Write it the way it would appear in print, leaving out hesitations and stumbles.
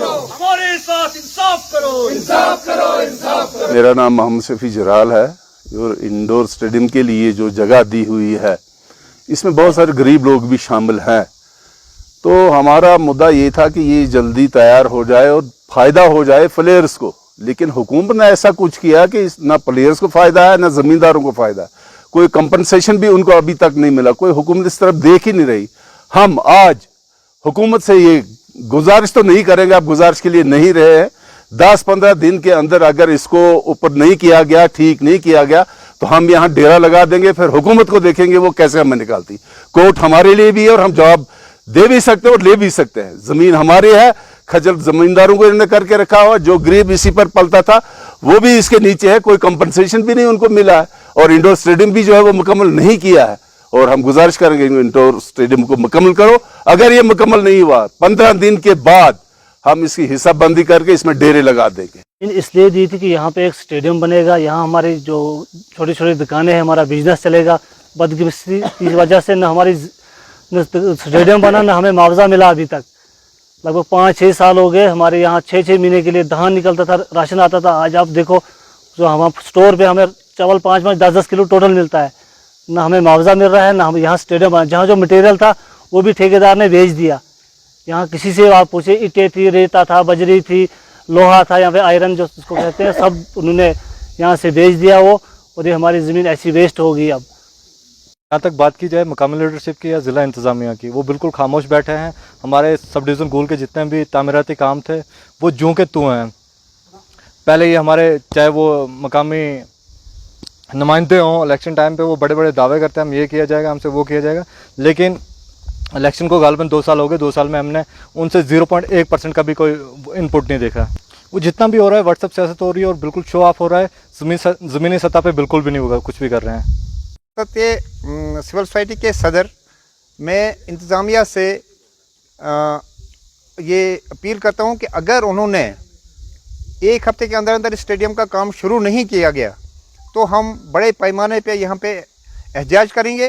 करो, हमारे साथ इंसाफ करो, इंसाफ करो, इंसाफ करो। मेरा नाम मोहम्मद शफी जराल है और इंडोर स्टेडियम के लिए जो जगह दी हुई है इसमें बहुत सारे गरीब लोग भी शामिल हैं। तो हमारा मुद्दा ये था कि ये जल्दी तैयार हो जाए और फ़ायदा हो जाए प्लेयर्स को, लेकिन हुकूमत ने ऐसा कुछ किया कि ना प्लेयर्स को फ़ायदा है ना ज़मींदारों को फ़ायदा है। कोई कंपनसेशन भी उनको अभी तक नहीं मिला, कोई हुकूमत इस तरफ देख ही नहीं रही। हम आज हुकूमत से ये गुजारिश तो नहीं करेंगे, आप गुजारिश के लिए नहीं रहे हैं। 10-15 दिन के अंदर अगर इसको ऊपर नहीं किया गया, ठीक नहीं किया गया, तो हम यहाँ डेरा लगा देंगे, फिर हुकूमत को देखेंगे वो कैसे हमें निकालती। कोर्ट हमारे लिए भी है और हम जवाब दे भी सकते हैं और ले भी सकते हैं। जमीन हमारी है, खजल जमींदारों को इन्होंने करके रखा हुआ, जो गरीब इसी पर पलता था वो भी इसके नीचे है, कोई कंपनसेशन भी नहीं उनको मिला है और इंडोर स्टेडियम भी जो है वो मुकम्मल नहीं किया है। और हम गुजारिश करेंगे इंडोर स्टेडियम को मुकम्मल करो। अगर ये मुकम्मल नहीं हुआ 15 दिन के बाद हम इसकी हिसाबबंदी करके इसमें डेरे लगा देंगे। इसलिए दी थी कि यहाँ पे एक स्टेडियम बनेगा, यहाँ हमारी जो छोटी छोटी दुकानें हैं, हमारा बिजनेस चलेगा। बदकिस्मती की वजह से न हमारी स्टेडियम बना न हमें मुआवजा मिला। अभी तक लगभग 5-6 साल हो गए। हमारे यहाँ 6-6 महीने के लिए धान निकलता था, राशन आता था। आज आप देखो जो हम स्टोर पे हमें चावल 5-5, 10-10 किलो टोटल मिलता है। ना हमें मुआवजा मिल रहा है, ना हम यहाँ स्टेडियम बना। जहाँ जो मटेरियल था वो भी ठेकेदार ने बेच दिया। यहाँ किसी से आप पूछे, ईंटें थी, रेता था, बजरी थी, लोहा था, यहाँ पे आयरन जो उसको कहते हैं, सब उन्होंने यहाँ से बेच दिया वो। और ये हमारी ज़मीन ऐसी वेस्ट हो गई। अब यहाँ तक बात की जाए मुकामी लीडरशिप की या ज़िला इंतज़ामिया की, वो बिल्कुल खामोश बैठे हैं। हमारे सब डिवीज़न गोल के जितने भी तामीराती काम थे वो जूं के तू हैं। पहले ये हमारे चाहे वो मकामी नुमाइंदे हों, इलेक्शन टाइम पे वो बड़े बड़े दावे करते हैं हम ये किया जाएगा, हमसे वो किया जाएगा, लेकिन इलेक्शन को गालबन 2 साल हो गए। 2 साल में हमने उनसे 0.1% का भी कोई इनपुट नहीं देखा। वो जितना भी हो रहा है व्हाट्सएप सियासत हो रही है और बिल्कुल शो ऑफ हो रहा है। ज़मीनी सतह पे बिल्कुल भी नहीं होगा, कुछ भी कर रहे हैं। ये सिविल सोसाइटी के सदर, मैं इंतज़ामिया से ये अपील करता हूँ कि अगर उन्होंने 1 हफ्ते के अंदर अंदर स्टेडियम का काम शुरू नहीं किया गया तो हम बड़े पैमाने पे यहाँ पे एहतजाज करेंगे।